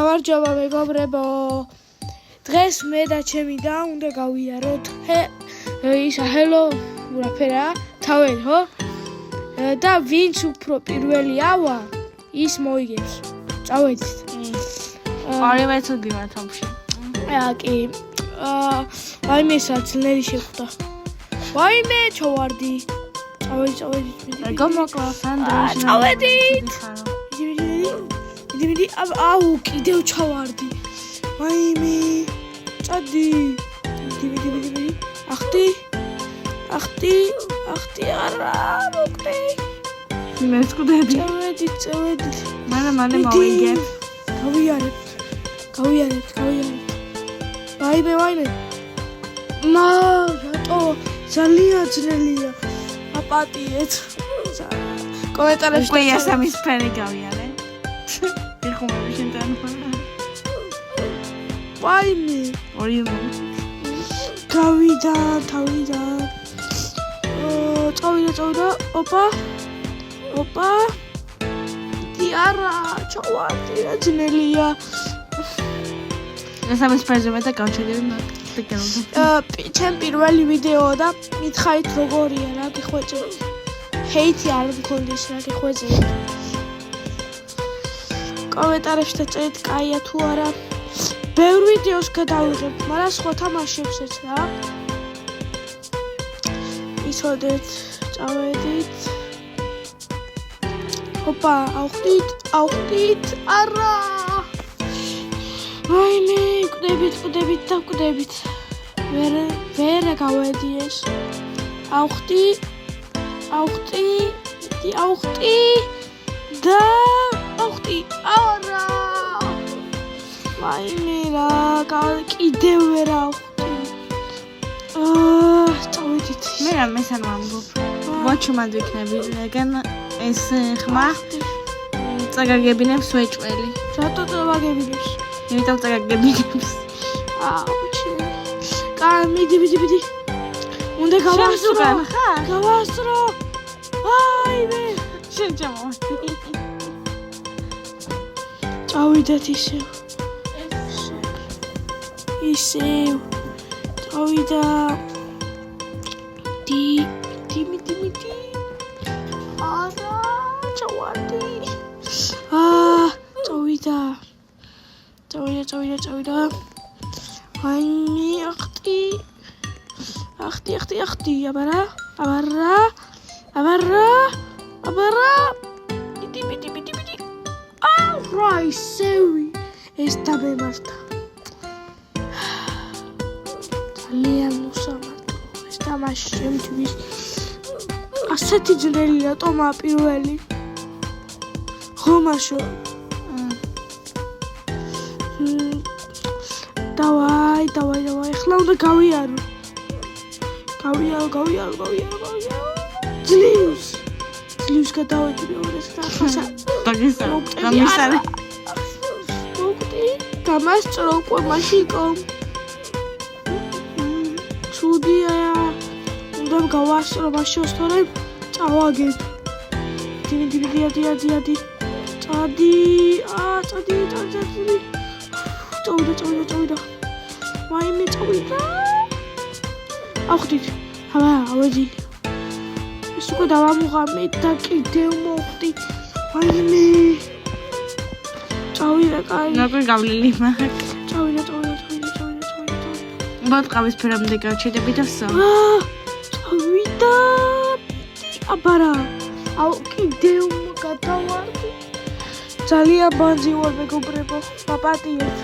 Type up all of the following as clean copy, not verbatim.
გამარჯობა მეგობრებო. დღეს მე და ჩემი და უნდა გავიაროთ ისა ჰელო რაფერა თავი ხო? და ვინც უფრო პირველი ავა ის მოიგებს. წავედით. ორივე ცუდი ვართ ამში. კი. ვაიმე საძლელი შეხვდა. ვაიმე ჩავარდი. წავედით. გომოკლა სანდროშ. წავედით. დიდი აუ კიდევ ჩავარდი. ვაიმე წადი. დიდი ახტი არა მოკლე. მე ვწვდები. წავედით. მალე მოვიგებ. გავიარეთ. ვაიმე. რატო ძალიან ძნელია. აპატიეთ. კომენტარებში უკვე ესამის ფერი გავიარე. ეხუმები შენთან. ვაიმე. ორივე. გავიდა. წავიდა. ოპა. არა, ჩავარდი, ძნელია. ესამის ფერზე მე და გავჩერდი მაგ ჩემ პირველი ვიდეო და მითხარით როგორია რა გიხვეწე. ჰეითი არ მქონდეს რა გიხვეწე. კომენტარებში დაწერეთ კაია თუ არა. ბევრ ვიდეოს გადავიღებ, მაგრამ სხვა თამაშებსაც რა. იცოდეთ, წავედით. ოპა, ავხდით, არა. ვაიმე, კვდებით. ვერ გავედიეს. ავხდი. და ავხდი. არა. ვაიმე რა, კიდევ ვერ ავხდი. წავედით. მე რა მესან ვამბობ. მოჩუმად ვიქნები, ეგენ ეს ხმა წაგაგებინებს ვეჭველი. რატო წაგაგებინებს? იმიტომ წაგაგებინებს. აუჩი. მიდი. უნდა გავასწრო. გავასწრო. ვაიმე. შენ ჩამო. წავიდეთ ისევ. წავიდა. მიდი. არა, ჩავარდი. წავიდა. ვაიმე, ახტი. აბარა. მიდი. არა, ისევი. ეს დამემართა. ძალიან უსამართლო ეს თამაში ჩემთვის. ასეთი ძნელი რატომა პირველი? ხომაშო. დავაი. ახლა უნდა გავიარო. ძლივს გადავედი მეორეს და ხასა. გამისარე. მოკდი. გამასწრო უკვე მაშიკო. ჩუდია. უნდა გავასწრო მაშინ თორემ წავაგებ. დიდი. წადი. წავიდა. ვაიმე წავიდა. ავხდით. ავედი. ეს უკვე დავამუღამე და კიდევ მოხდი. ვაიმე. წავიდა კაი. ნაკლი გავლილი მაგ. წავიდა. ბატყავის ფერამდე გავჩერდები და ვსო. წავიდა. აბარა. კიდევ გადავარდი. ძალიან ბანძი ვარ მეგობრებო. პაპატიეთ.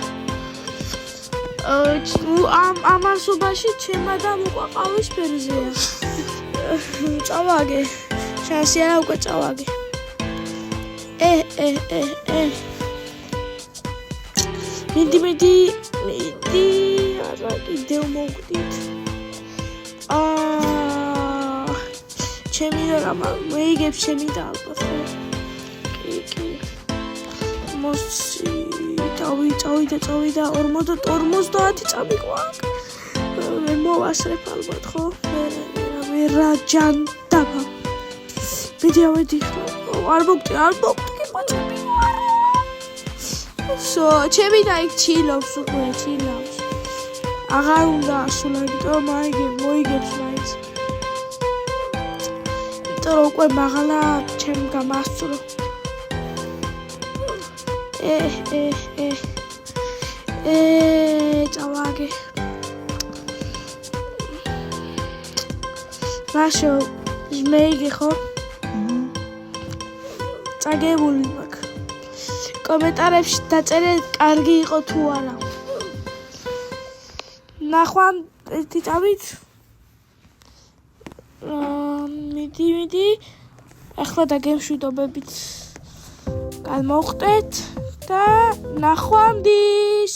ამასობაში ჩემმა და მოყაყავის ფერზეა. წავაგე. შანსი არა უკვე წავაგე. მიდი. არა კიდევ მოვგდით. ჩემი და მეიგებს ჩემი და ალბათ ხო. კი. მოსი წავიდა 50 წამიყვაკ. მე მოვასრებ ალბათ ხო? მე რაჯანდაბა. მიდი ავედი. არ მოგდი კი მოწები. ჩემი და იქ ჩილობს უკვე ჩილავს აღარ უნდა ასულა იმიტომ მოიგებს მაინც იმიტომ რომ უკვე მაღლა ჩემ გამასწრო წავაგე მაშო მეიგე ხო წაგებული მაქვს კომენტარებში დაწერეთ კარგი იყო თუ არა ნახვამ ერთი წამით მიდი ახლა და გემშვიდობებით გადმოვხდეთ და ნახვამდის